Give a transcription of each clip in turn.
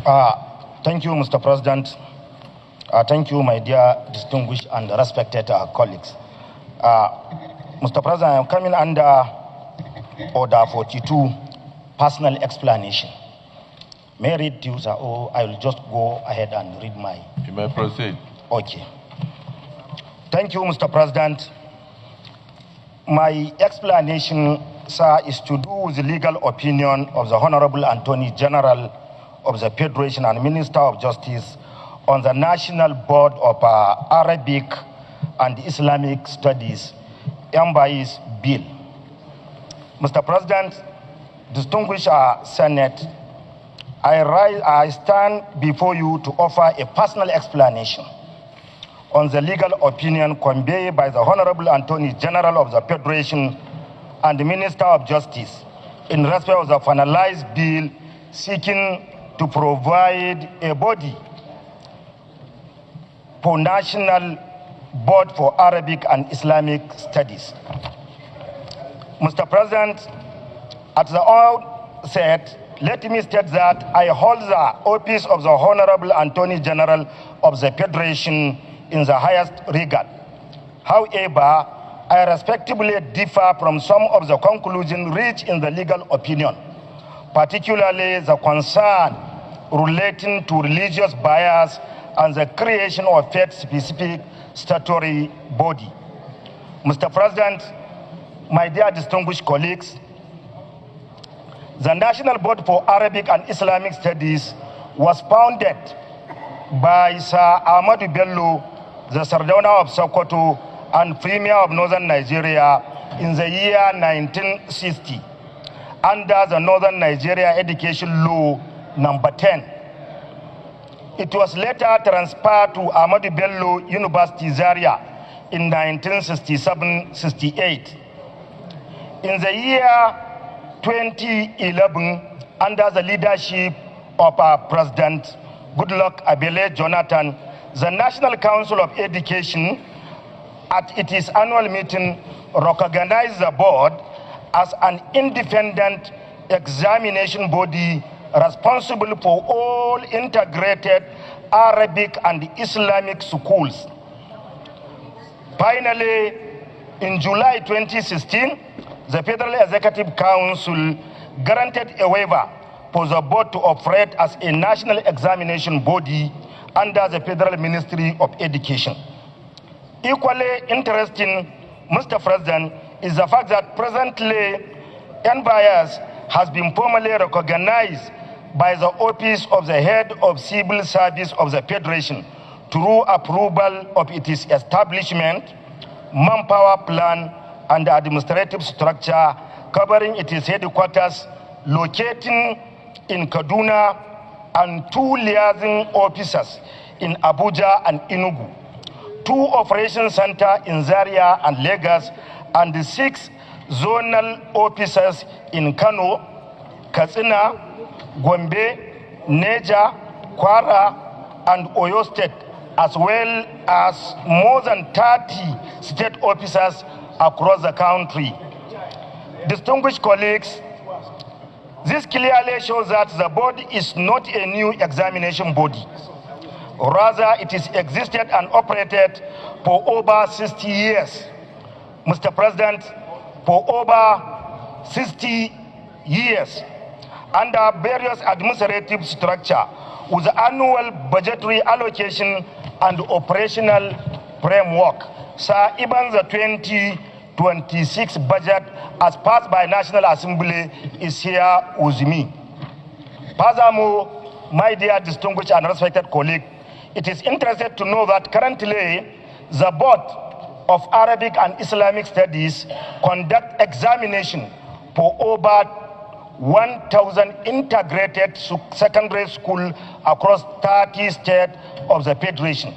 Thank you, Mr. President. Thank you, my dear distinguished and respected colleagues. Mr. President, I am coming under Order 42, personal explanation. May I read you, sir, or I will just go ahead and read my... You may proceed. Okay. Thank you, Mr. President. My explanation, sir, is to do with the legal opinion of the Honorable Attorney General of the Federation and Minister of Justice on the National Board of Arabic and Islamic Studies, NBAIS Bill. Mr. President, distinguished Senate, I stand before you to offer a personal explanation on the legal opinion conveyed by the Honorable Attorney General of the Federation and the Minister of Justice in respect of the finalized bill seeking to provide a body for National Board for Arabic and Islamic Studies. Mr. President, at the outset, let me state that I hold the office of the Honorable Attorney General of the Federation in the highest regard. However, I respectfully differ from some of the conclusions reached in the legal opinion, particularly the concern relating to religious bias and the creation of faith-specific statutory body. Mr. President, my dear distinguished colleagues, the National Board for Arabic and Islamic Studies was founded by Sir Ahmadu Bello, the Sardauna of Sokoto and Premier of Northern Nigeria in the year 1960 under the Northern Nigeria Education Law number 10. It was later transferred to Ahmadu Bello University Zaria in 1967-68. In the year 2011, under the leadership of President Goodluck Abele Jonathan, the National Council of Education at its annual meeting recognized the board as an independent examination body responsible for all integrated Arabic and Islamic schools. Finally, in July 2016, the Federal Executive Council granted a waiver for the board to operate as a national examination body under the Federal Ministry of Education. Equally interesting, Mr. President, is the fact that presently NBAIS has been formally recognized by the Office of the Head of Civil Service of the Federation through approval of its establishment, manpower plan, and administrative structure covering its headquarters locating in Kaduna and 2 liaison officers in Abuja and Enugu, 2 operation centers in Zaria and Lagos, and 6 zonal officers in Kano, Katsina, Gombe, Neja, Kwara, and Oyo State, as well as more than 30 state officers across the country. Distinguished colleagues, this clearly shows that the board is not a new examination body. Rather, it has existed and operated for over 60 years. Mr. President, for over 60 years, under various administrative structure with annual budgetary allocation and operational framework. Sir, even the 2026 budget as passed by National Assembly is here with me. Furthermore, my dear distinguished and respected colleague, it is interesting to know that currently the Board of Arabic and Islamic Studies conduct examination for over 1,000 integrated secondary schools across 30 states of the Federation.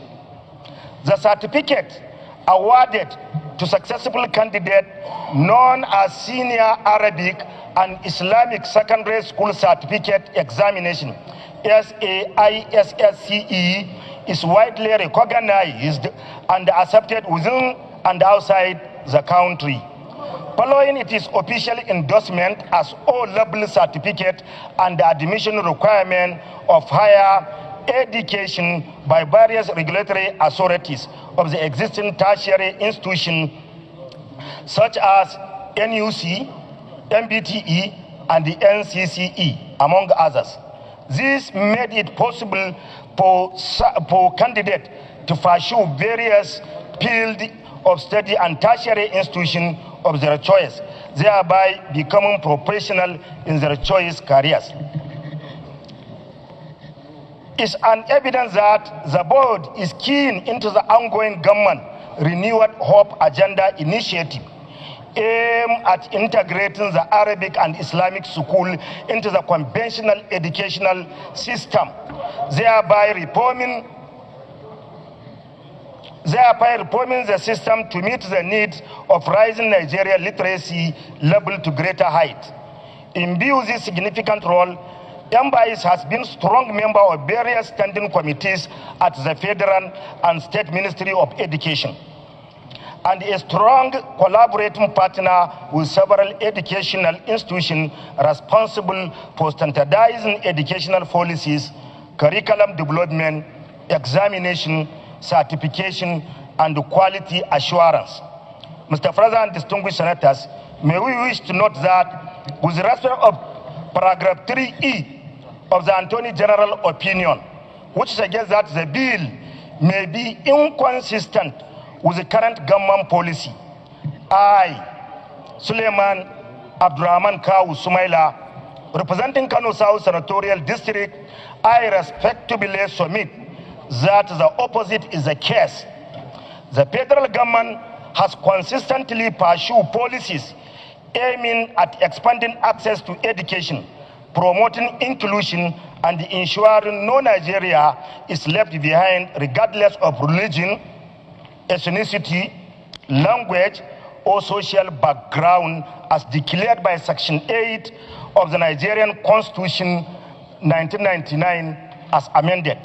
The certificate awarded to successful candidate known as Senior Arabic and Islamic Secondary School Certificate Examination, SAISSCE, is widely recognized and accepted within and outside the country. Following its official endorsement as O-level certificate and the admission requirement of higher education by various regulatory authorities of the existing tertiary institutions such as NUC, MBTE, and the NCCE, among others. This made it possible for candidates to pursue various fields of study and tertiary institutions of their choice, thereby becoming professional in their choice careers. It's an evidence that the board is keen into the ongoing government Renewed Hope Agenda initiative aimed at integrating the Arabic and Islamic school into the conventional educational system, thereby reforming the system to meet the needs of rising Nigeria literacy level to greater height. In view of this significant role, NBAIS has been a strong member of various standing committees at the Federal and State Ministry of Education, and a strong collaborating partner with several educational institutions responsible for standardizing educational policies, curriculum development, examination, certification, and quality assurance. Mr. President and distinguished senators, may we wish to note that with respect of paragraph 3E of the Attorney General opinion, which suggests that the bill may be inconsistent with the current government policy, I, Suleiman Abdurrahman Kawu Sumaila, representing Kano South Senatorial District, I respectfully submit that the opposite is the case. The federal government has consistently pursued policies aiming at expanding access to education, promoting inclusion, and ensuring no Nigeria is left behind regardless of religion, ethnicity, language, or social background as declared by Section 8 of the Nigerian Constitution 1999 as amended.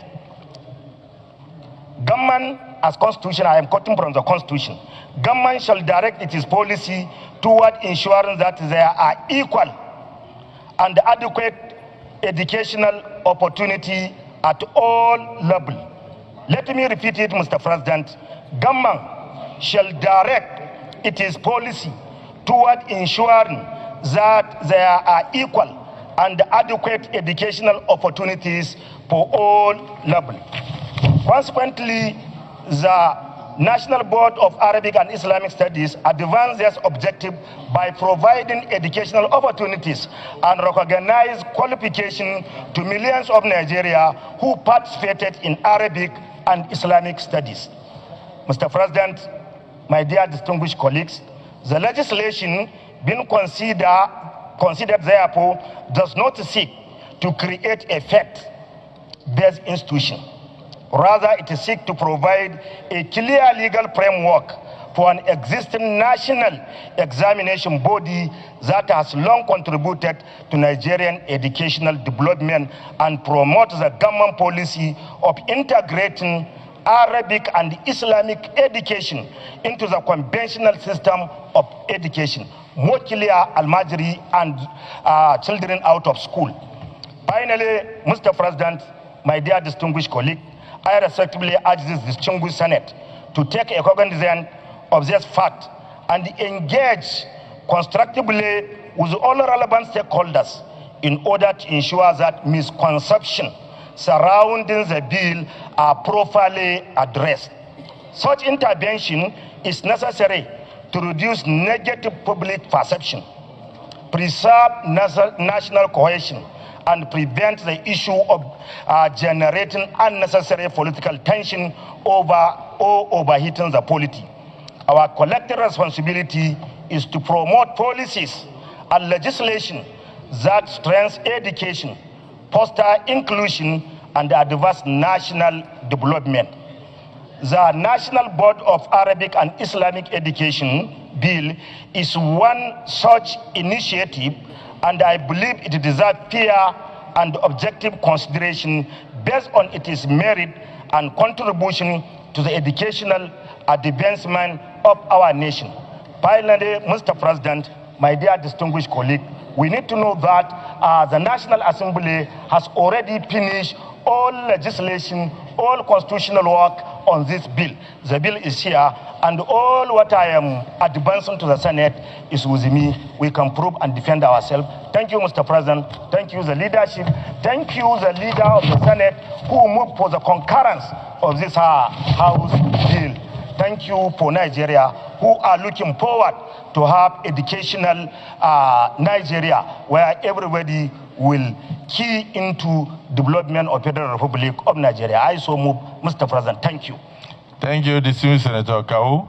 Government, as Constitution, I am quoting from the Constitution, government shall direct its policy toward ensuring that there are equal and adequate educational opportunity at all levels. Let me repeat it, Mr. President. Government shall direct its policy toward ensuring that there are equal and adequate educational opportunities for all levels. Consequently, the National Board of Arabic and Islamic Studies advanced this objective by providing educational opportunities and recognized qualification to millions of Nigeria who participated in Arabic and Islamic studies. Mr. President, my dear distinguished colleagues, the legislation being considered therefore does not seek to create a fact-based institution. Rather, it seeks to provide a clear legal framework for an existing national examination body that has long contributed to Nigerian educational development and promotes the government policy of integrating Arabic and Islamic education into the conventional system of education, more clear Al-Majri and children out of school. Finally, Mr. President, my dear distinguished colleague, I respectfully urge this distinguished Senate to take a cognizance of this fact and engage constructively with all relevant stakeholders in order to ensure that misconceptions surrounding the bill are properly addressed. Such intervention is necessary to reduce negative public perception, preserve national cohesion, and prevent the issue of generating unnecessary political tension over or overheating the polity. Our collective responsibility is to promote policies and legislation that strengthens education, foster inclusion, and advance national development. The National Board of Arabic and Islamic Education Bill is one such initiative, and I believe it deserves fair and objective consideration based on its merit and contribution to the educational advancement of our nation. Finally, Mr. President, my dear distinguished colleague, we need to know that the National Assembly has already finished all legislation, all constitutional work on this bill. The bill is here, and all what I am advancing to the Senate is with me. We can prove and defend ourselves. Thank you, Mr. President. Thank you, the leadership. Thank you, the leader of the Senate, who moved for the concurrence of this House bill. Thank you for Nigeria, who are looking forward to have educational Nigeria, where everybody will key into development of Federal Republic of Nigeria. I so move, Mr. President. Thank you. Thank you, distinguished Senator Kawu.